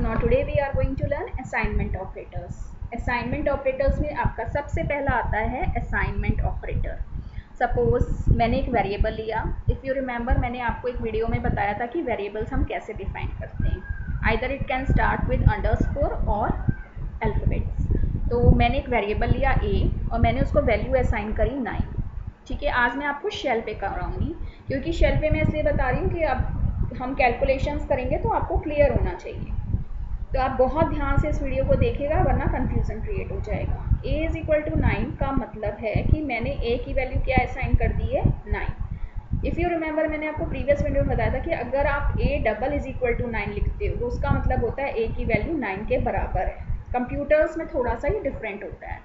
now today we are going to learn assignment operators. Assignment operators में आपका सबसे पहला आता है assignment operator. Suppose मैंने एक वेरिएबल लिया. If you remember मैंने आपको एक वीडियो में बताया था कि वेरिएबल्स हम कैसे डिफाइन करते हैं. Either it can start with underscore और alphabets. तो मैंने एक वेरिएबल लिया a और मैंने उसको वैल्यू असाइन करी 9. ठीक है, आज मैं आपको शेल पे कराऊंगी क्योंकि शेल पे मैं इसलिए बता रही हूँ कि अब हम कैलकुलेशंस करेंगे तो आपको क्लियर होना चाहिए. तो आप बहुत ध्यान से इस वीडियो को देखिएगा वरना कन्फ्यूज़न क्रिएट हो जाएगा. a इज़ इक्वल टू 9 का मतलब है कि मैंने a की वैल्यू क्या असाइन कर दी है 9. इफ़ यू रिमेंबर मैंने आपको प्रीवियस वीडियो में बताया था कि अगर आप a double is equal to 9 लिखते हो तो उसका मतलब होता है a की वैल्यू 9 के बराबर है. कंप्यूटर्स में थोड़ा सा ही डिफरेंट होता है.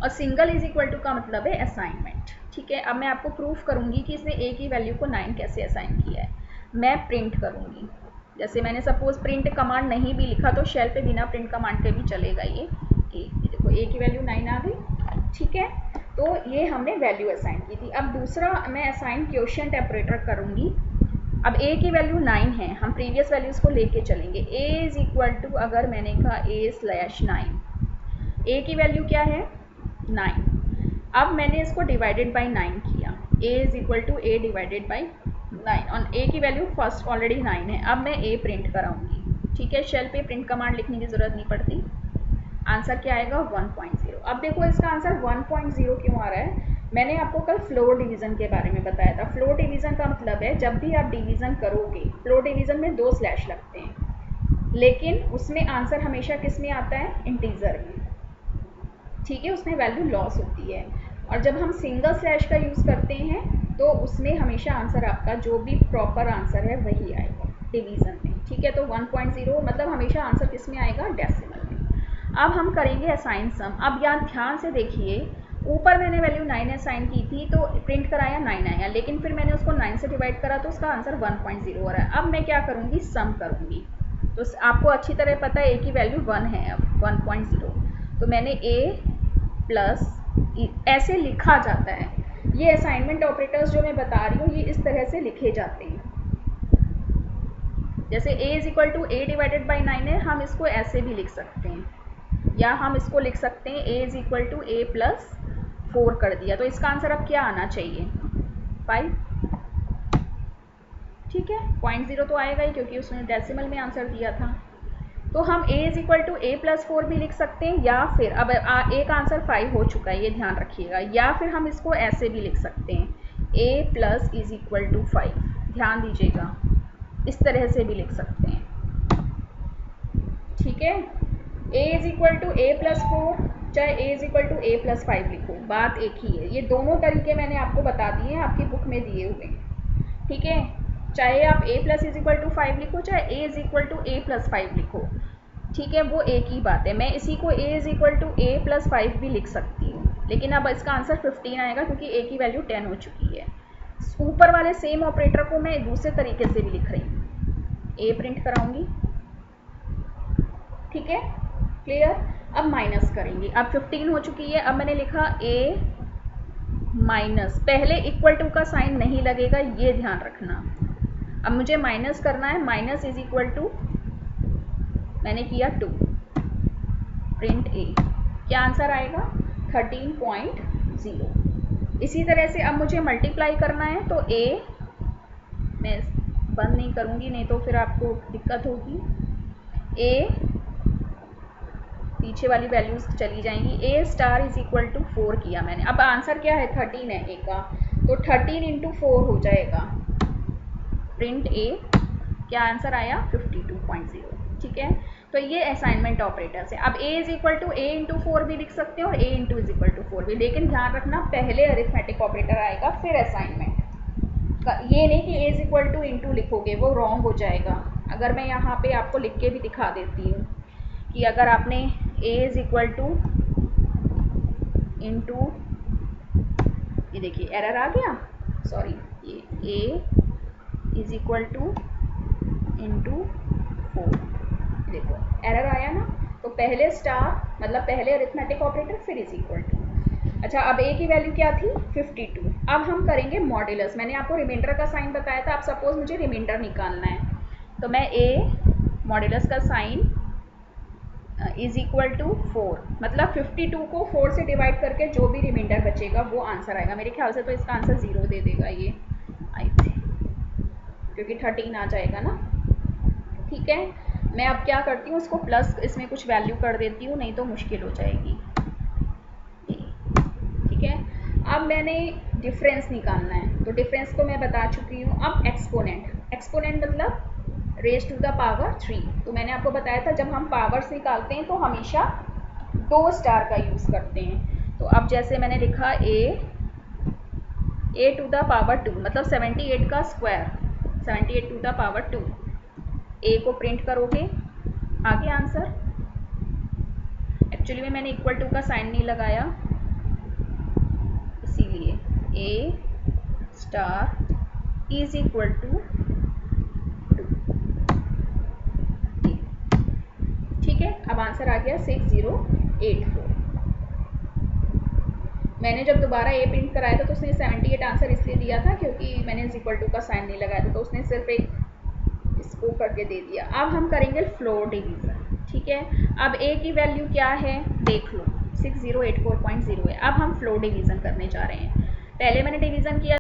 और सिंगल इज इक्वल टू का मतलब है असाइनमेंट. ठीक है, अब मैं आपको प्रूफ करूंगी कि इसने a की वैल्यू को 9 कैसे असाइन किया है. मैं प्रिंट करूंगी. जैसे मैंने सपोज प्रिंट कमांड नहीं भी लिखा तो शेल पे बिना प्रिंट कमांड के भी चलेगा. ये देखो a की वैल्यू 9 आ गई. ठीक है, तो ये हमने वैल्यू असाइन की थी. अब दूसरा मैं असाइन क्वोशिएंट ऑपरेटर करूंगी. अब a की वैल्यू 9 है, हम प्रीवियस वैल्यूज़ को लेके चलेंगे. a इज इक्वल टू अगर मैंने कहा a/9, a की वैल्यू क्या है 9. अब मैंने इसको डिवाइडेड बाई 9 किया. a is equal to a divided by 9 और a की वैल्यू फर्स्ट ऑलरेडी 9 है. अब मैं a प्रिंट कराऊंगी. ठीक है, शेल पे प्रिंट कमांड लिखने की ज़रूरत नहीं पड़ती. आंसर क्या आएगा 1.0. अब देखो इसका आंसर 1.0 क्यों आ रहा है. मैंने आपको कल फ्लोर डिवीज़न के बारे में बताया था. फ्लोर डिवीज़न का मतलब है जब भी आप डिवीज़न करोगे, फ्लोर डिवीज़न में 2 स्लैश लगते हैं लेकिन उसमें आंसर हमेशा किस में आता है, इंटीजर में. ठीक है, उसमें वैल्यू लॉस होती है. और जब हम सिंगल स्लैश का यूज़ करते हैं तो उसमें हमेशा आंसर आपका जो भी प्रॉपर आंसर है वही आएगा डिवीज़न में. ठीक है, तो 1.0 मतलब हमेशा आंसर किस में आएगा, डेसिमल में. अब हम करेंगे असाइन सम. अब यहाँ ध्यान से देखिए, ऊपर मैंने वैल्यू 9 असाइन की थी तो प्रिंट कराया 9 आया, लेकिन फिर मैंने उसको 9 से डिवाइड करा तो उसका आंसर 1.0 हो रहा है. अब मैं क्या करूँगी, सम करूँगी. तो आपको अच्छी तरह पता है a की वैल्यू 1 है. अब 1.0 तो मैंने a प्लस ऐसे लिखा जाता है. ये असाइनमेंट ऑपरेटर्स जो मैं बता रही हूँ ये इस तरह से लिखे जाते हैं. जैसे a is equal to a divided by 9 है, हम इसको ऐसे भी लिख सकते हैं या हम इसको लिख सकते हैं a is equal to a plus 4 कर दिया. तो इसका आंसर अब क्या आना चाहिए, 5. ठीक है, 0.0 तो आएगा ही क्योंकि उसने डेसिमल में आंसर दिया था. तो हम a is equal to a plus 4 भी लिख सकते हैं या फिर अब a का आंसर 5 हो चुका है, ये ध्यान रखिएगा. या फिर हम इसको ऐसे भी लिख सकते हैं a plus is equal to 5. ध्यान दीजिएगा, इस तरह से भी लिख सकते हैं. ठीक है, a is equal to a plus 4 चाहे a is equal to a plus 5 लिखो, बात एक ही है. ये दोनों तरीके मैंने आपको बता दिए हैं, आपकी बुक में दिए हुए. ठीक है, चाहे आप a plus is equal to 5 लिखो चाहे a is equal to a plus 5 लिखो. ठीक है, वो एक ही बात है. मैं इसी को a is equal to a plus 5 भी लिख सकती हूँ, लेकिन अब इसका आंसर 15 आएगा क्योंकि a की वैल्यू 10 हो चुकी है. ऊपर वाले सेम ऑपरेटर को मैं दूसरे तरीके से भी लिख रही हूँ. a प्रिंट कराऊंगी. ठीक है, क्लियर. अब माइनस करेंगे. अब 15 हो चुकी है. अब मैंने लिखा a माइनस, पहले इक्वल टू का साइन नहीं लगेगा, ये ध्यान रखना. अब मुझे माइनस करना है. माइनस इज इक्वल टू मैंने किया 2, प्रिंट a. क्या आंसर आएगा 13.0. इसी तरह से अब मुझे मल्टीप्लाई करना है तो a, मैं बंद नहीं करूँगी नहीं तो फिर आपको दिक्कत होगी. a पीछे वाली वैल्यूज चली जाएंगी. a star is equal to 4 किया मैंने. अब आंसर क्या है 13 है a का, तो 13 इंटू 4 हो जाएगा. प्रिंट a, क्या आंसर आया 52.0. ठीक है, तो ये असाइनमेंट ऑपरेटर्स है. अब a is equal to a into 4 भी लिख सकते हैं और a into is equal to 4 भी, लेकिन ध्यान रखना पहले अरिथमेटिक ऑपरेटर आएगा फिर असाइनमेंट. ये नहीं कि a is equal two into लिखोगे, वो रॉन्ग हो जाएगा. अगर मैं यहाँ पे आपको लिख के भी दिखा देती हूँ कि अगर आपने a is equal two into, ये देखिए एरर आ गया, सॉरी, ये a is equal two into 4, देखो एरर आया ना. तो पहले स्टार मतलब पहले अरिथमेटिक ऑपरेटर फिर इज इक्वल टू. अच्छा, अब a की वैल्यू क्या थी 52. अब हम करेंगे मॉड्यूलस. मैंने आपको रिमाइंडर का साइन बताया था. अब सपोज मुझे रिमाइंडर निकालना है तो मैं a मॉड्यूलस का साइन इज इक्वल टू 4, मतलब 52 को 4 से डिवाइड करके जो भी रिमाइंडर बचेगा वो आंसर आएगा। मेरे ख्याल से तो इसका आंसर 0 दे देगा ये, आई थिंक, क्योंकि 13 आ जाएगा ना। ठीक है, मैं अब क्या करती हूँ, उसको प्लस इसमें कुछ वैल्यू कर देती हूँ, नहीं तो मुश्किल हो जाएगी। ठीक है, अब मैंने डिफरेंस निकालना है, तो डिफरेंस को मैं बता चुकी हूँ। अब एक्सपोनेंट, एक्सपोनेंट मतलब रेज टू द पावर 3। तो मैंने आपको बताया था जब हम पावर्स निकालते हैं तो हमेशा 2 स्टार का यूज़ करते हैं। तो अब जैसे मैंने लिखा a टू द पावर 2, मतलब 78 का square, 78 to the power 2, a को प्रिंट करोगे, आगे आंसर। एक्चुअली में मैंने इक्वल टू का साइन नहीं लगाया, इसीलिए a star is equal to 2। ठीक है, अब आंसर आ गया 6084। मैंने जब दोबारा ए प्रिंट कराया था तो उसने 78 आंसर इसलिए दिया था क्योंकि मैंने इक्वल टू का साइन नहीं लगाया था, तो उसने सिर्फ एक इसको करके दे दिया। अब हम करेंगे फ्लोर डिवीज़न। ठीक है, अब ए की वैल्यू क्या है देख लो, 6084.0 है। अब हम फ्लोर डिवीज़न करने जा रहे हैं। पहले मैंने डिवीज़न किया